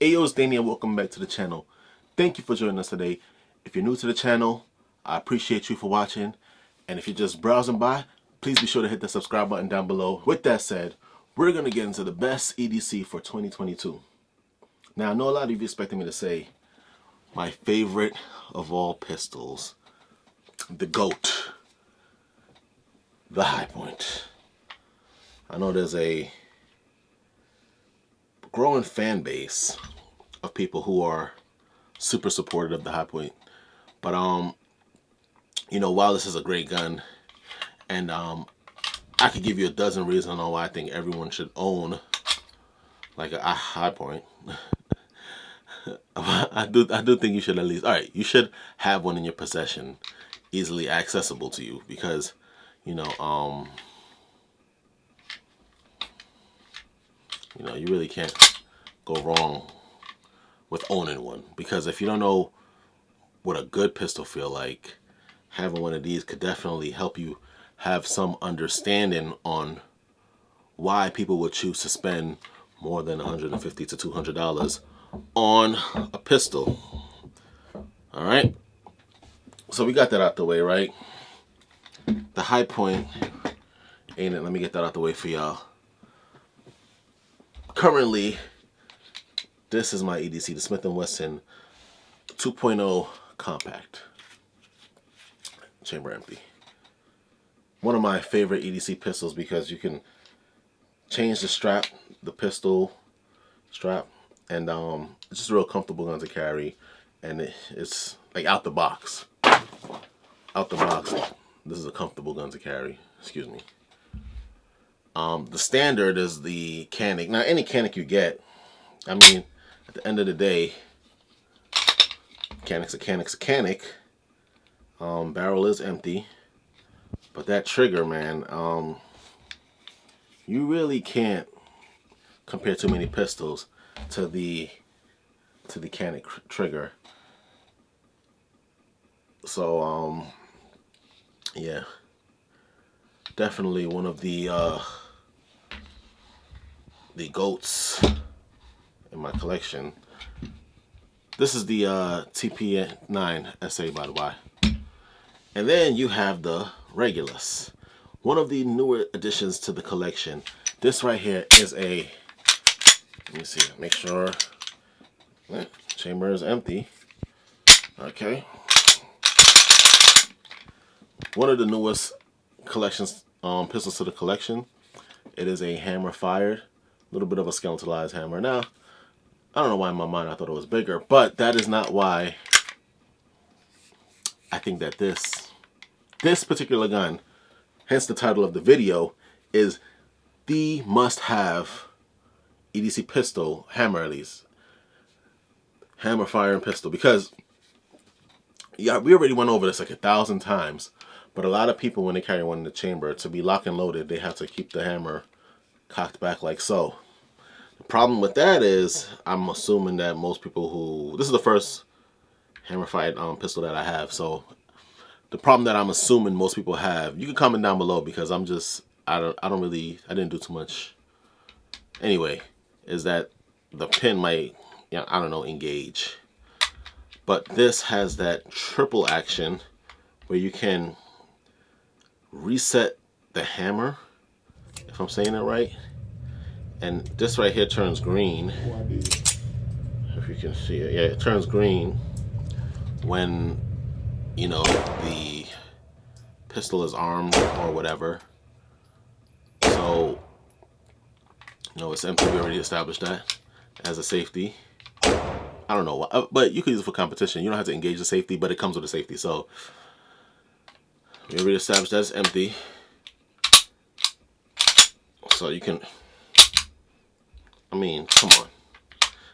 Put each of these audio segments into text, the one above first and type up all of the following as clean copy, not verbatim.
Ayo, it's Daeni and welcome back to the channel. Thank you for joining us today. If you're new to the channel, I appreciate you for watching. And if you're just browsing by, please be sure to hit the subscribe button down below. With that said, we're going to get into the best EDC for 2022. Now, I know a lot of you expecting me to say my favorite of all pistols, the GOAT, the High Point. I know there's a growing fan base of people who are super supportive of the High Point, but while this is a great gun, and I could give you a dozen reasons on why I think everyone should own like a High Point. I do think you should at least, you should have one in your possession, easily accessible to you, because you really can't go wrong with owning one. Because if you don't know what a good pistol feel like, having one of these could definitely help you have some understanding on why people would choose to spend more than $150 to $200 on a pistol. All right, so we got that out the way, right? The High Point, ain't it? Let me get that out the way for y'all. Currently, this is my EDC, the Smith & Wesson 2.0 compact, chamber empty. One of my favorite EDC pistols because you can change the strap, the pistol strap, and it's just a real comfortable gun to carry, and it's like out the box. This is a comfortable gun to carry. Excuse me. The standard is the Canic. Now, any Canic you get, I mean, at the end of the day, Canic's a Canic. Barrel is empty, but that trigger, man, you really can't compare too many pistols to the Canic trigger. So, yeah, definitely one of the GOATs in my collection. This is the TP9 SA, by the way. And then you have the Regulus, one of the newer additions to the collection. This right here is a, let me see, make sure, chamber is empty. Okay. One of the newest collections, pistols to the collection. It is a hammer fired, a little bit of a skeletalized hammer. Now, I don't know why in my mind I thought it was bigger, but that is not why I think that this particular gun, hence the title of the video, is the must-have EDC pistol, hammer at least, hammer firing pistol. Because yeah, we already went over this like 1,000 times, but a lot of people, when they carry one in the chamber, to be lock and loaded, they have to keep the hammer cocked back like so. The problem with that is, I'm assuming that most people who, this is the first hammer fired pistol that I have, so the problem that I'm assuming most people have, you can comment down below, because I didn't do too much anyway, is that the pin might, engage. But this has that triple action where you can reset the hammer, if I'm saying it right. And this right here turns green. If you can see it. Yeah, it turns green when, the pistol is armed or whatever. So, it's empty. We already established that as a safety. I don't know why, but you can use it for competition. You don't have to engage the safety, but it comes with a safety. So, we already established that it's empty. So you can, come on.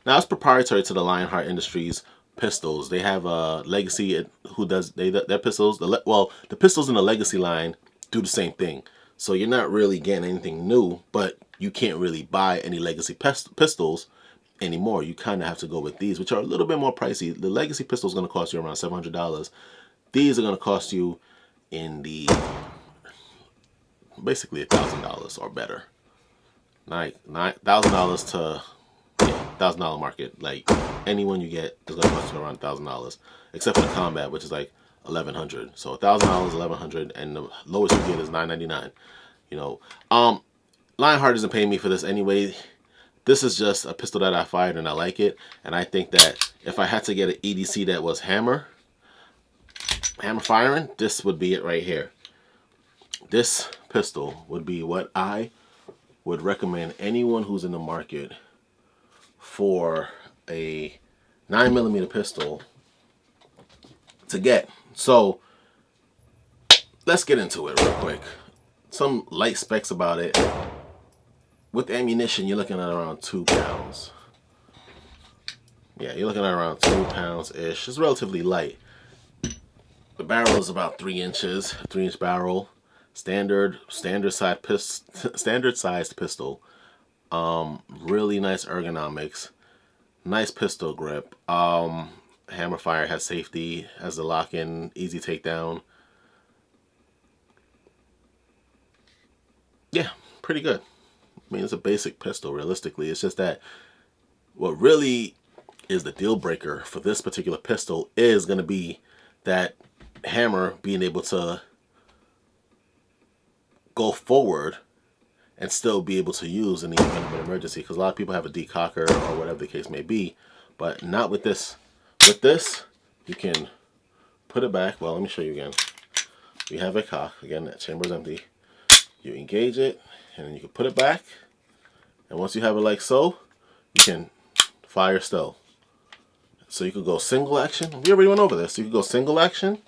Now, it's proprietary to the Lionheart Industries pistols. They have a Legacy who does their pistols. The pistols in the Legacy line do the same thing. So you're not really getting anything new, but you can't really buy any Legacy pistols anymore. You kind of have to go with these, which are a little bit more pricey. The Legacy pistol is going to cost you around $700. These are going to cost you in the basically $1,000 or better. $9,000 to $1,000 market. Like anyone you get is gonna cost you around $1,000, except for the combat, which is like 1,100. So $1,000, 1,100, and the lowest you get is $999. You know, Lionheart isn't paying me for this anyway. This is just a pistol that I fired and I like it, and I think that if I had to get an EDC that was hammer firing, this would be it right here. This pistol would be what I would recommend anyone who's in the market for a 9mm pistol to get. So let's get into it real quick. Some light specs about it. With ammunition, you're looking at around 2 pounds. Yeah, you're looking at around 2 pounds-ish. It's relatively light. The barrel is about 3 inches, 3-inch barrel. Standard sized pistol. Really nice ergonomics. Nice pistol grip. Hammer fire has safety, has the lock-in, easy takedown. Yeah, pretty good. I mean, it's a basic pistol, realistically. It's just that what really is the deal breaker for this particular pistol is going to be that hammer being able to go forward and still be able to use in the event of an emergency. Because a lot of people have a decocker or whatever the case may be, but not with this. With this, you can put it back. Well, let me show you again. You have a cock. Again, that chamber is empty. You engage it, and then you can put it back. And once you have it like so, you can fire still. So you could go single action. We already went over this. You could go single action,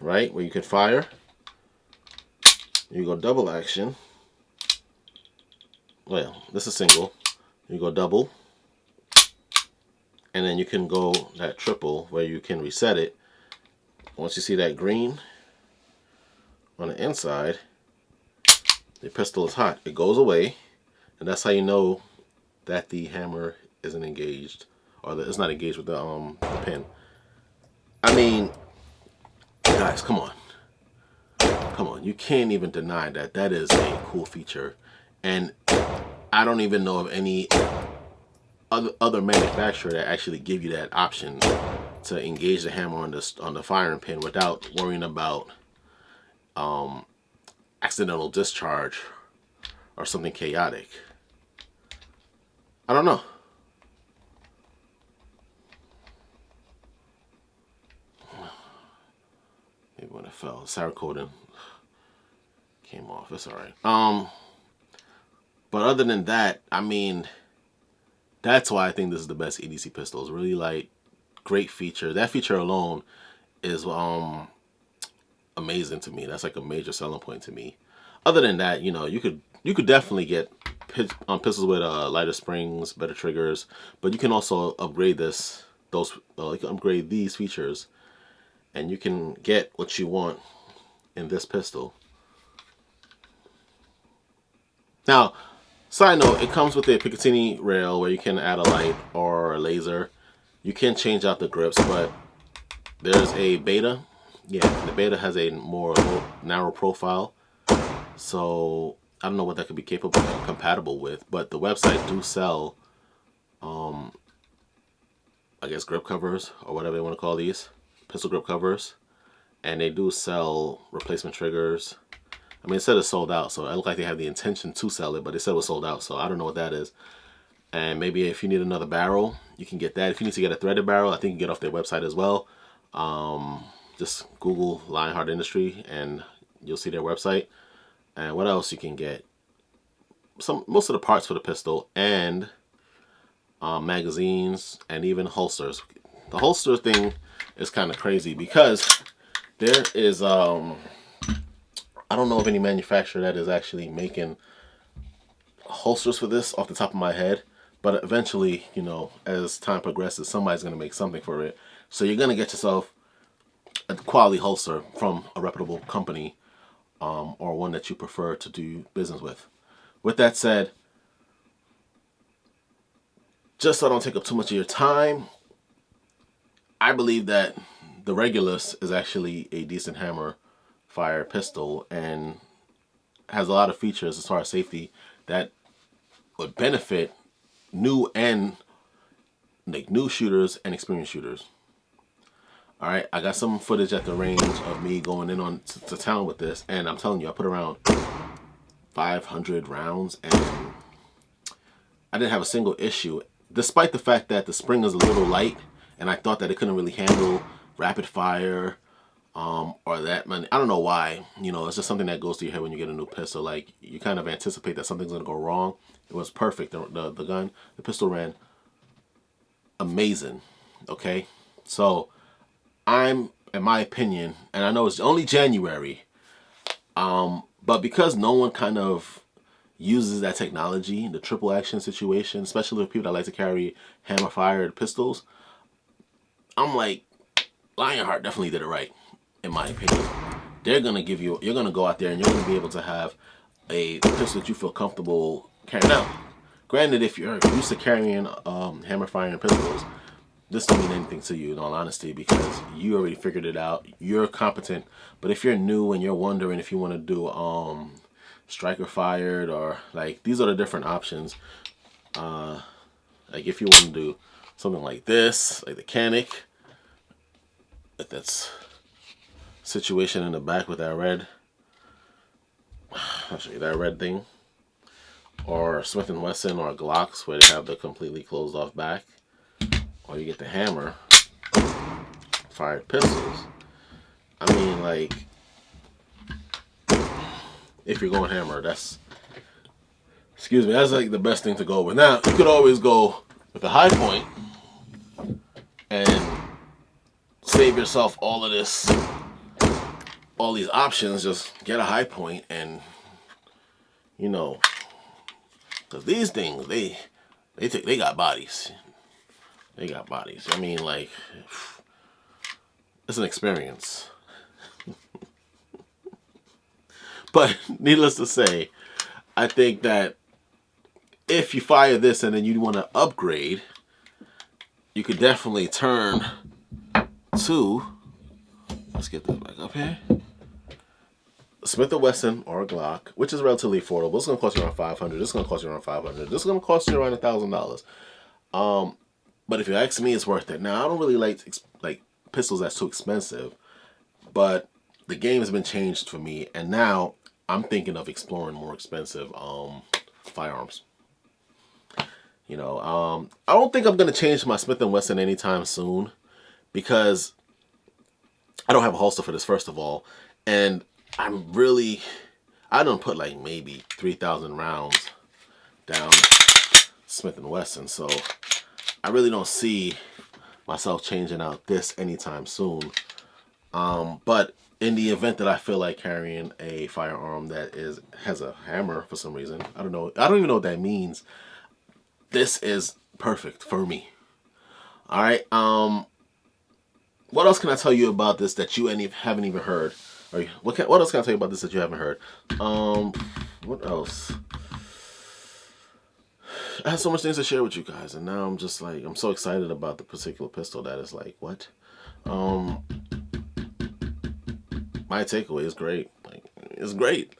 right, where you could fire. You go double action. Well, this is single. You go double. And then you can go that triple where you can reset it. Once you see that green on the inside, the pistol is hot. It goes away, and that's how you know that the hammer isn't engaged, or that it's not engaged with the pin. I mean, guys, come on. Come on, you can't even deny that that is a cool feature. And I don't even know of any other manufacturer that actually give you that option to engage the hammer on the firing pin without worrying about accidental discharge or something chaotic. I don't know. Maybe when it fell, Cerakote came off. It's all right. But other than that, I mean, that's why I think this is the best EDC pistol. It's really light, great feature. That feature alone is amazing to me. That's like a major selling point to me. Other than that, you know, you could definitely get pistols with lighter springs, better triggers, but you can also upgrade upgrade these features, and you can get what you want in this pistol. Now, side note, it comes with a Picatinny rail where you can add a light or a laser. You can change out the grips, but there's a beta. Yeah, the beta has a more narrow profile. So I don't know what that could be compatible with, but the website do sell, I guess, grip covers or whatever they want to call these, pistol grip covers, and they do sell replacement triggers. I mean, it said it's sold out, so it looked like they have the intention to sell it, but they said it was sold out, so I don't know what that is. And maybe if you need another barrel, you can get that. If you need to get a threaded barrel, I think you can get off their website as well. Just Google Lionheart Industry and you'll see their website. And what else you can get? Most of the parts for the pistol, and magazines, and even holsters. The holster thing is kind of crazy because there is I don't know of any manufacturer that is actually making holsters for this off the top of my head, but eventually, you know, as time progresses, somebody's going to make something for it. So you're going to get yourself a quality holster from a reputable company, or one that you prefer to do business with. With that said, just so I don't take up too much of your time, I believe that the Regulus is actually a decent hammer fire pistol and has a lot of features as far as safety that would benefit new and like new shooters and experienced shooters. All right, I got some footage at the range of me going in on to town with this, and I'm telling you, I put around 500 rounds, and I didn't have a single issue, despite the fact that the spring is a little light, and I thought that it couldn't really handle rapid fire, or that. I don't know why. You know, it's just something that goes to your head when you get a new pistol. Like, you kind of anticipate that something's gonna go wrong. It was perfect. The gun, the pistol ran amazing. Okay, so I'm, in my opinion, and I know it's only January, but because no one kind of uses that technology, the triple action situation, especially with people that like to carry hammer fired pistols, I'm like, Lionheart definitely did it right, in my opinion. They're gonna give you, you're gonna go out there and you're gonna be able to have a pistol that you feel comfortable carrying out. Granted, if you're used to carrying hammer firing pistols, this don't mean anything to you, in all honesty, because you already figured it out. You're competent. But if you're new and you're wondering if you want to do striker fired, or like, these are the different options. Like if you want to do something like this, like the Canic, like that's situation in the back with that red. I'll show you that red thing. Or Smith & Wesson or Glocks, where they have the completely closed off back. Or you get the hammer fired pistols. I mean, like, if you're going hammer, that's, excuse me, that's like the best thing to go with. Now, you could always go with a high point and save yourself all of this, all these options. Just get a high point, and you know, because these things, they got bodies. They got bodies. I mean, like, it's an experience. But needless to say, I think that if you fire this and then you want to upgrade, you could definitely turn to, let's get this back up here, Smith & Wesson or a Glock, which is relatively affordable. It's going to cost you around $500. This is going to cost you around $500. This is going to cost you around $1,000. But if you ask me, it's worth it. Now, I don't really like pistols that's too expensive, but the game has been changed for me, and now I'm thinking of exploring more expensive firearms. You know, I don't think I'm gonna change my Smith & Wesson anytime soon, because I don't have a holster for this, first of all, and I don't put like maybe 3,000 rounds down Smith & Wesson, so I really don't see myself changing out this anytime soon. But in the event that I feel like carrying a firearm that has a hammer for some reason, I don't even know what that means, this is perfect for me. All right. What else can I tell you about this that you haven't even heard? Or what else can I tell you about this that you haven't heard? What else? I had so much things to share with you guys, and now I'm just like, I'm so excited about the particular pistol that is like, what? My takeaway is great. Like, it's great.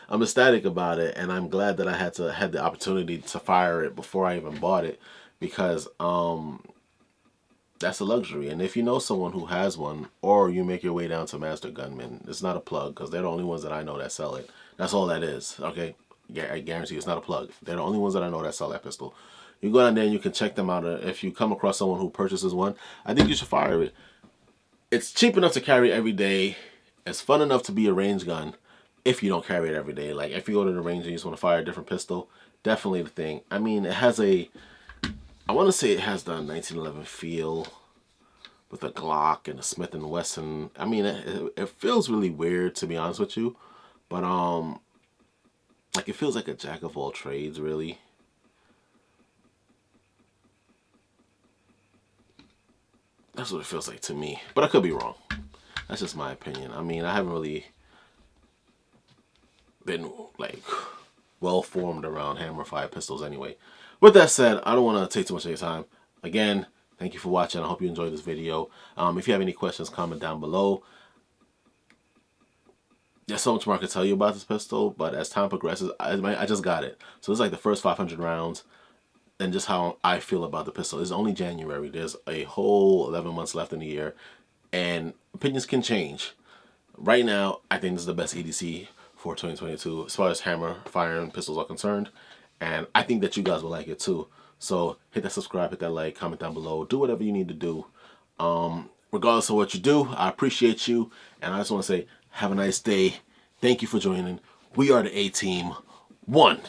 I'm ecstatic about it, and I'm glad that I had the opportunity to fire it before I even bought it, because that's a luxury. And if you know someone who has one, or you make your way down to Master Gunman, it's not a plug, because they're the only ones that I know that sell it. That's all that is. Okay. Yeah, I guarantee you it's not a plug. They're the only ones that I know that sell that pistol. You go down there and you can check them out. If you come across someone who purchases one, I think you should fire it. It's cheap enough to carry every day. It's fun enough to be a range gun if you don't carry it every day. Like, if you go to the range and you just want to fire a different pistol, definitely the thing. I mean, it has I want to say it has the 1911 feel with a Glock and a Smith & Wesson. I mean, it feels really weird, to be honest with you. But, like, it feels like a jack of all trades, really. That's what it feels like to me. But I could be wrong. That's just my opinion. I mean, I haven't really been, like, well-formed around hammer-fired pistols anyway. With that said, I don't want to take too much of your time. Again, thank you for watching. I hope you enjoyed this video. If you have any questions, comment down below. There's so much more I could tell you about this pistol, but as time progresses, I just got it. So this is like the first 500 rounds, and just how I feel about the pistol. It's only January. There's a whole 11 months left in the year, and opinions can change. Right now, I think this is the best EDC for 2022 as far as hammer, firearm, pistols are concerned, and I think that you guys will like it too. So hit that subscribe, hit that like, comment down below, do whatever you need to do. Regardless of what you do, I appreciate you, and I just want to say have a nice day. Thank you for joining. We are the A-Team 1.